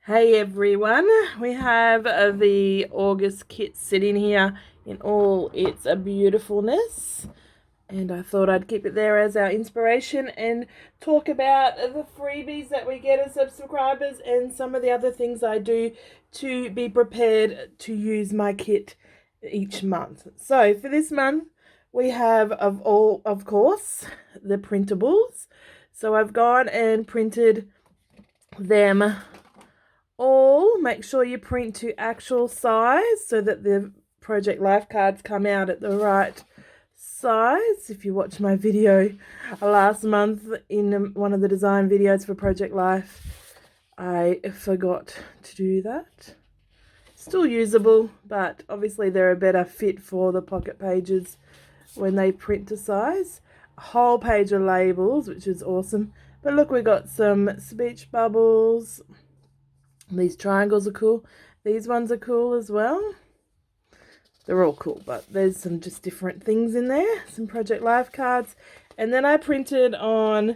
Hey everyone, we have the August kit sitting here in all its beautifulness, and I thought I'd keep it there as our inspiration and talk about the freebies that we get as subscribers and some of the other things I do to be prepared to use my kit each month. So for this month we have of course the printables. So I've gone and printed them all. Make sure you print to actual size so that the Project Life cards come out at the right size. If you watched my video last month in one of the design videos for Project Life, I forgot to do that. Still usable, but obviously they're a better fit for the pocket pages when they print to size. A whole page of labels, which is awesome. But look, we got some speech bubbles. These triangles are cool. These ones are cool as well. They're all cool, but there's some just different things in there. Some Project Life cards. And then I printed on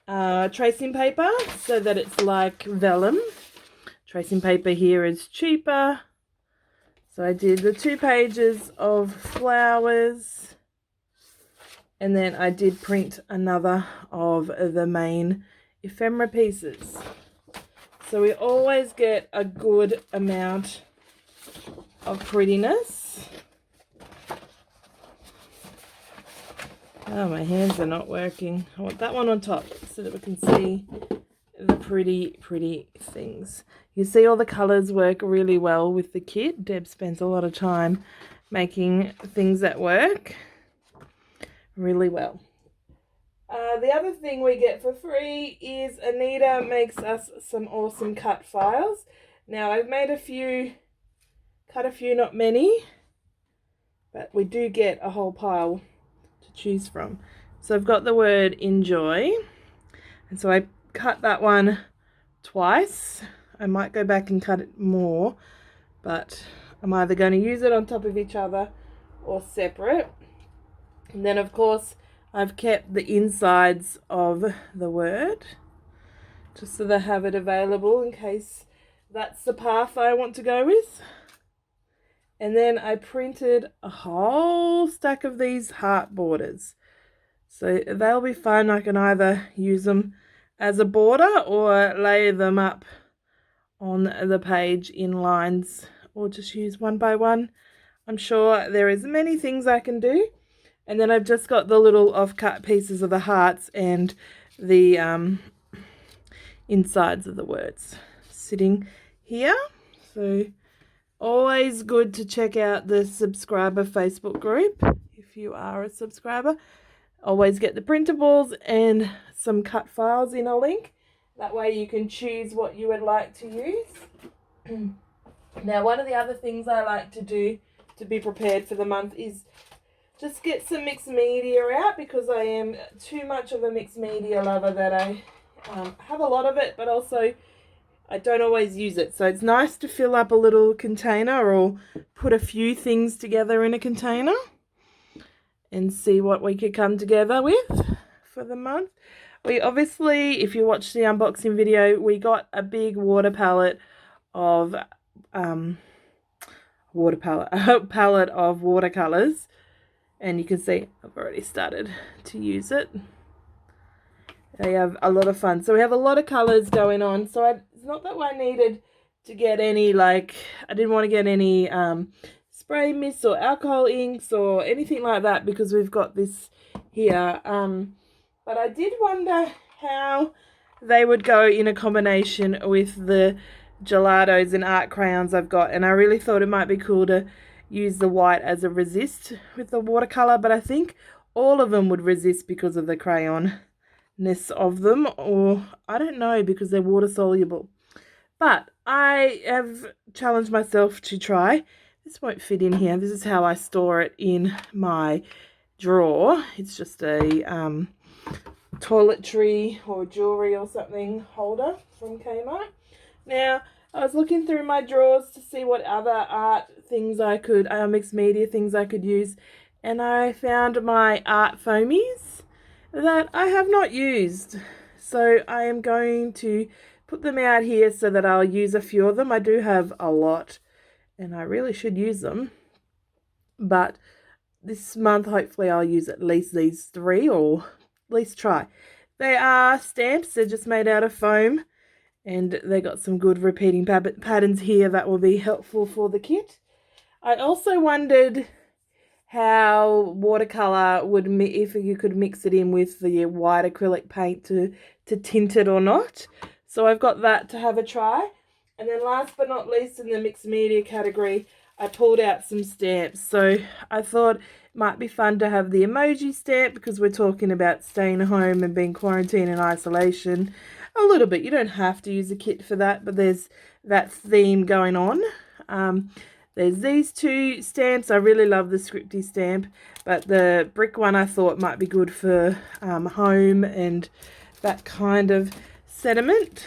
tracing paper so that it's like vellum. Tracing paper here is cheaper. So I did the 2 pages of flowers. And then I did print another of the main ephemera pieces. So we always get a good amount of prettiness. Oh, my hands are not working. I want that one on top so that we can see the pretty things. You see all the colours work really well with the kit. Deb spends a lot of time making things that work really well. The other thing we get for free is Anita makes us some awesome cut files. Now I've made cut a few, not many, but we do get a whole pile to choose from. So I've got the word enjoy, and so I cut that one twice. I might go back and cut it more, but I'm either going to use it on top of each other or separate. And then of course I've kept the insides of the word just so they have it available in case that's the path I want to go with. And then I printed a whole stack of these heart borders. So they'll be fun. I can either use them as a border or lay them up on the page in lines or just use one by one. I'm sure there is many things I can do. And then I've just got the little off-cut pieces of the hearts and the insides of the words sitting here. So always good to check out the subscriber Facebook group if you are a subscriber. Always get the printables and some cut files in a link. That way you can choose what you would like to use. Now, one of the other things I like to do to be prepared for the month is just get some mixed media out, because I am too much of a mixed media lover that I have a lot of it, but also I don't always use it. So it's nice to fill up a little container or put a few things together in a container and see what we could come together with for the month. We obviously, if you watch the unboxing video, we got a big water palette of palette of watercolors. And you can see I've already started to use it. They have a lot of fun. So we have a lot of colours going on. So it's not that I needed to get any, I didn't want to get any spray mist or alcohol inks or anything like that, because we've got this here. But I did wonder how they would go in a combination with the gelatos and art crayons I've got. And I really thought it might be cool to use the white as a resist with the watercolor, but I think all of them would resist because of the crayonness of them, or I don't know, because they're water soluble. But I have challenged myself to try. This won't fit in here. This is how I store it in my drawer. It's just a toiletry or jewelry or something holder from Kmart. Now, I was looking through my drawers to see what other art things I could, mixed media things I could use, and I found my art foamies that I have not used. So I am going to put them out here so that I'll use a few of them. I do have a lot and I really should use them, but this month hopefully I'll use at least these 3, or at least try. They are stamps. They're just made out of foam, and they got some good repeating patterns here that will be helpful for the kit. I also wondered how watercolor would, if you could mix it in with the white acrylic paint to tint it or not. So I've got that to have a try. And then last but not least, in the mixed media category, I pulled out some stamps. So I thought it might be fun to have the emoji stamp, because we're talking about staying home and being quarantined in isolation a little bit. You don't have to use a kit for that, but there's that theme going on. There's these 2 stamps. I really love the scripty stamp, but the brick one I thought might be good for home and that kind of sentiment.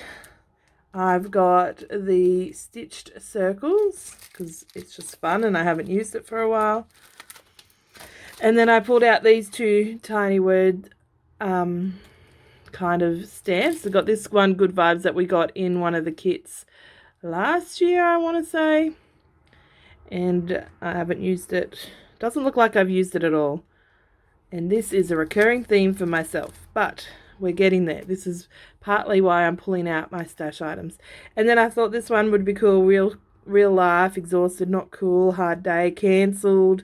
I've got the stitched circles because it's just fun and I haven't used it for a while. And then I pulled out these 2 tiny word kind of stamps. I got this one, Good Vibes, that we got in one of the kits last year, I want to say. And I haven't used it. Doesn't look like I've used it at all. And this is a recurring theme for myself, but we're getting there. This is partly why I'm pulling out my stash items. And then I thought this one would be cool. Real life, exhausted, not cool, hard day, cancelled,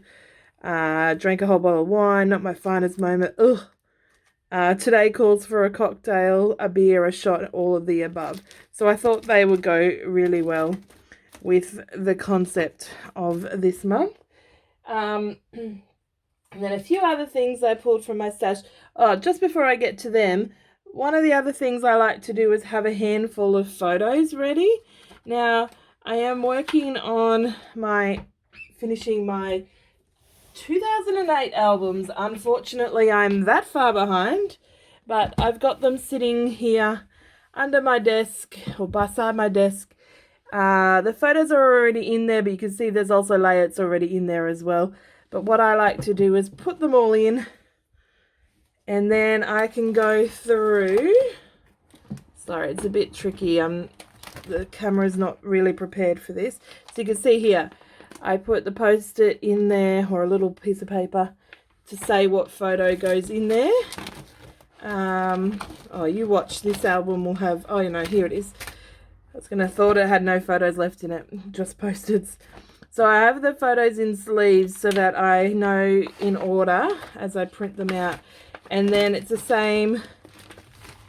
drank a whole bottle of wine, not my finest moment, ugh. Today calls for a cocktail, a beer, a shot, all of the above. So I thought they would go really well with the concept of this month. And then a few other things I pulled from my stash. Oh, just before I get to them, one of the other things I like to do is have a handful of photos ready. Now, I am working on finishing my 2008 albums. Unfortunately, I'm that far behind, but I've got them sitting here under my desk, or beside my desk. The photos are already in there, but you can see there's also layouts already in there as well. But what I like to do is put them all in, and then I can go through. Sorry, it's a bit tricky. The camera's not really prepared for this. So you can see here, I put the post-it in there, or a little piece of paper, to say what photo goes in there. Oh, you watch, this album will have, oh, you know, here it is. I was going to thought it had no photos left in it, just post-its. So I have the photos in sleeves so that I know in order as I print them out. And then it's the same. Is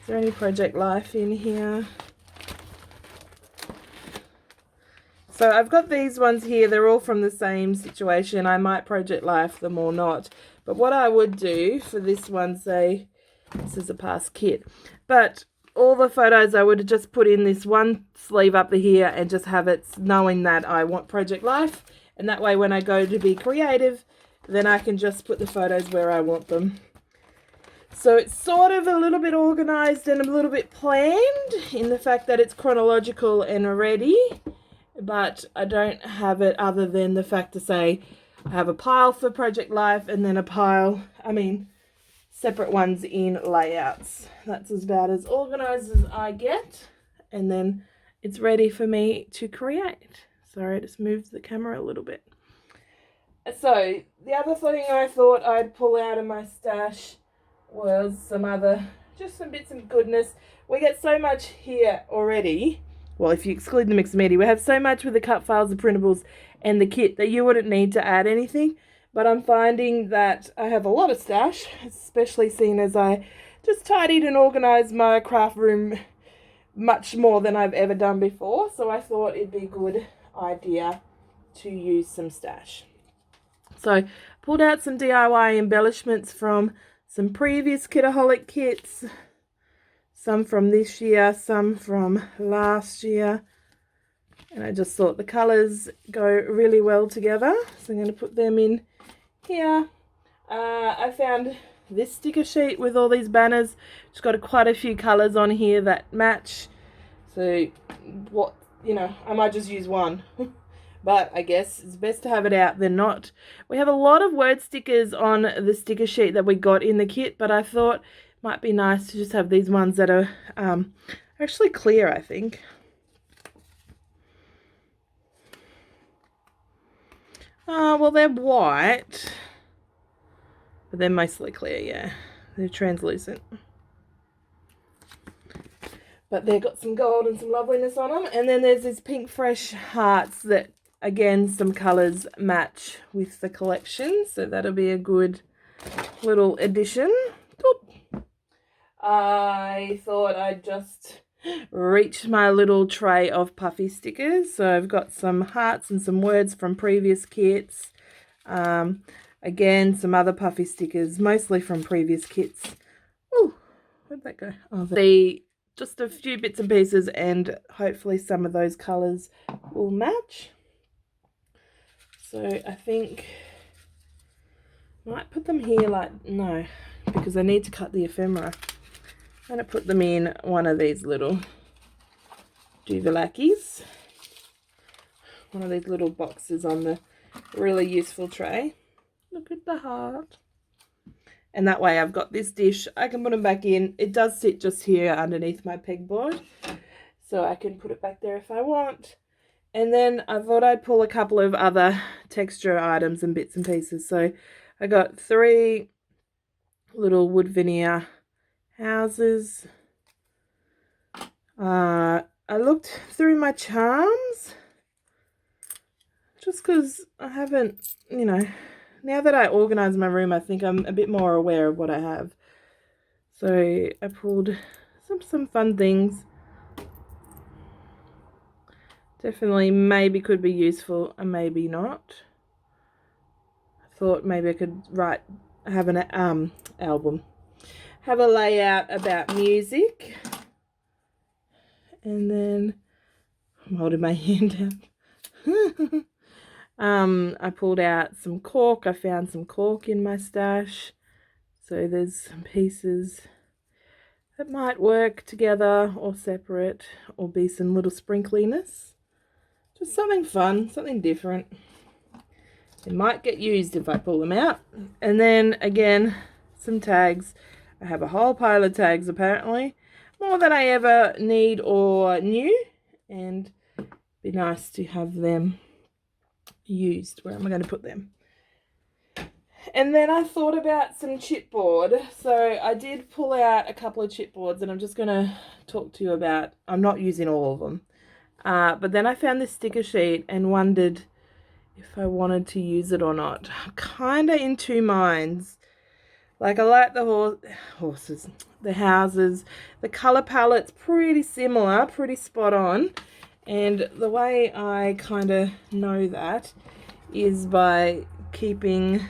there any Project Life in here? So I've got these ones here. They're all from the same situation. I might Project Life them or not. But what I would do for this one, say, this is a past kit. But all the photos I would have just put in this one sleeve up here and just have it knowing that I want Project Life. And that way when I go to be creative, then I can just put the photos where I want them. So it's sort of a little bit organized and a little bit planned in the fact that it's chronological and ready. But I don't have it other than the fact to say I have a pile for Project Life and then a pile, separate ones in layouts. That's about as organized as I get, and then it's ready for me to create. Sorry, I just moved the camera a little bit. So the other thing I thought I'd pull out of my stash was just some bits of goodness. We get so much here already. Well, if you exclude the mixed media, we have so much with the cut files, the printables, and the kit that you wouldn't need to add anything. But I'm finding that I have a lot of stash, especially seeing as I just tidied and organized my craft room much more than I've ever done before. So I thought it'd be a good idea to use some stash. So pulled out some DIY embellishments from some previous Kitaholic kits. Some from this year, some from last year. And I just thought the colours go really well together. So I'm going to put them in here. I found this sticker sheet with all these banners. It's got quite a few colours on here that match. So, I might just use one. But I guess it's best to have it out than not. We have a lot of word stickers on the sticker sheet that we got in the kit. But I thought might be nice to just have these ones that are actually clear, I think. Well, they're white, but they're mostly clear, yeah. They're translucent. But they've got some gold and some loveliness on them. And then there's these pink fresh hearts that, again, some colours match with the collection. So that'll be a good little addition. Oop. I thought I'd just reach my little tray of puffy stickers. So I've got some hearts and some words from previous kits. Again, some other puffy stickers, mostly from previous kits. Oh, where'd that go? Oh, just a few bits and pieces, and hopefully some of those colours will match. So I think I might put them here no, because I need to cut the ephemera. I'm going to put them in one of these little Duvalakis. One of these little boxes on the really useful tray. Look at the heart. And that way I've got this dish. I can put them back in. It does sit just here underneath my pegboard, so I can put it back there if I want. And then I thought I'd pull a couple of other texture items and bits and pieces. So I got 3 little wood veneer houses. I looked through my charms just because I haven't, now that I organise my room, I think I'm a bit more aware of what I have. So I pulled some fun things. Definitely maybe could be useful and maybe not. I thought maybe I could have an album. Have a layout about music. And then I'm holding my hand out. I pulled out some cork. I found some cork in my stash. So there's some pieces that might work together or separate, or be some little sprinkliness. Just something fun, something different. It might get used if I pull them out. And then again, some tags. I have a whole pile of tags apparently. More than I ever need or knew. And it'd be nice to have them used. Where am I going to put them? And then I thought about some chipboard. So I did pull out a couple of chipboards, and I'm just going to talk to you about, I'm not using all of them. But then I found this sticker sheet and wondered if I wanted to use it or not. I'm kind of in two minds. Like, I like the horses, the houses. The colour palette's pretty similar, pretty spot on. And the way I kind of know that is by keeping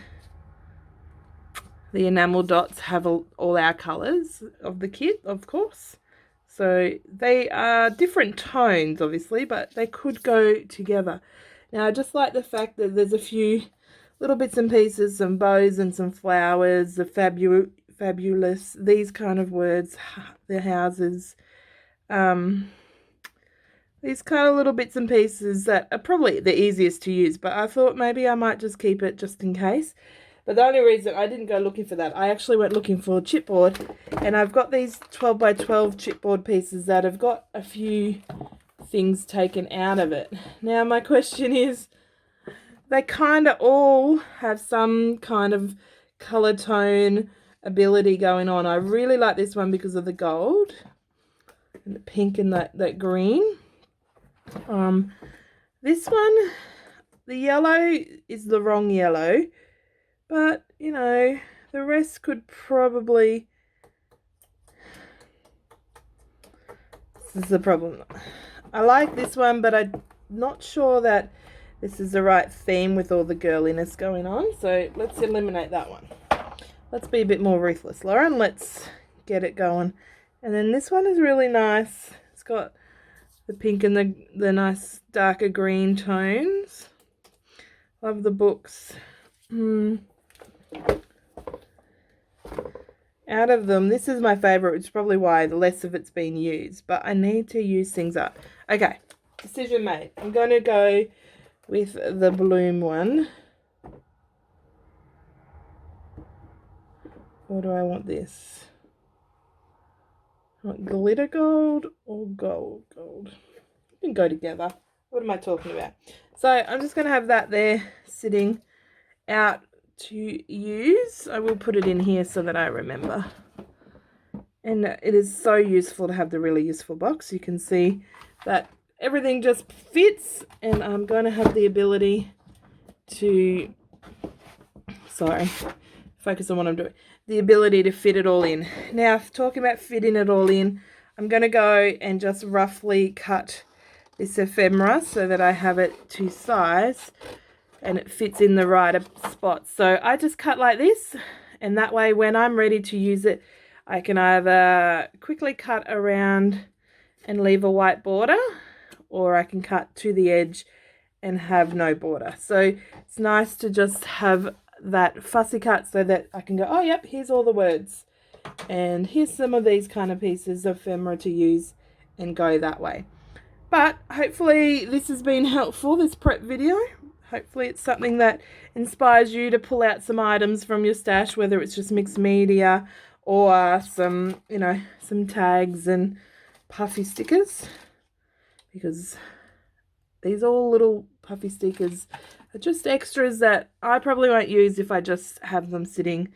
the enamel dots have all our colours of the kit, of course. So they are different tones, obviously, but they could go together. Now, I just like the fact that there's a few little bits and pieces, some bows and some flowers, the fabulous, these kind of words, the houses, these kind of little bits and pieces that are probably the easiest to use, but I thought maybe I might just keep it just in case. But the only reason I didn't go looking for that, I actually went looking for chipboard, and I've got these 12 by 12 chipboard pieces that have got a few things taken out of it. Now my question is, they kind of all have some kind of color tone ability going on. I really like this one because of the gold and the pink and that green. This one, the yellow is the wrong yellow, but the rest could probably, this is the problem. I like this one, but I'm not sure that this is the right theme with all the girliness going on. So let's eliminate that one. Let's be a bit more ruthless, Lauren. Let's get it going. And then this one is really nice. It's got the pink and the nice darker green tones. Love the books. Out of them, this is my favorite, which is probably why the less of it's been used, but I need to use things up. Okay, decision made. I'm going to go with the bloom one. Or do I want this? Glitter gold or gold? Gold can go together. What am I talking about? So I'm just going to have that there sitting out to use. I will put it in here so that I remember. And it is so useful to have the really useful box. You can see that everything just fits, and I'm going to have the ability to, sorry, focus on what I'm doing, the ability to fit it all in. Now, talking about fitting it all in, I'm going to go and just roughly cut this ephemera so that I have it to size and it fits in the right spots. So I just cut like this, and that way when I'm ready to use it, I can either quickly cut around and leave a white border, or I can cut to the edge and have no border. So it's nice to just have that fussy cut so that I can go, oh yep, here's all the words, and here's some of these kind of pieces of ephemera to use, and go that way. But hopefully this has been helpful, this prep video. Hopefully it's something that inspires you to pull out some items from your stash, whether it's just mixed media or some, you know, some tags and puffy stickers, because these all little puffy stickers are just extras that I probably won't use if I just have them sitting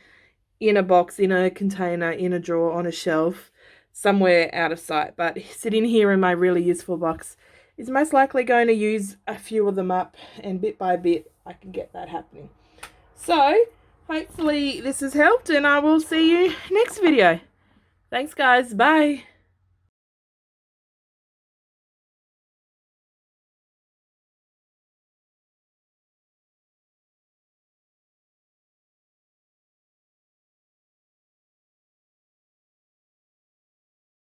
in a box, in a container, in a drawer, on a shelf, somewhere out of sight. But sitting here in my really useful box is most likely going to use a few of them up, and bit by bit I can get that happening. So hopefully this has helped, and I will see you next video. Thanks guys, bye.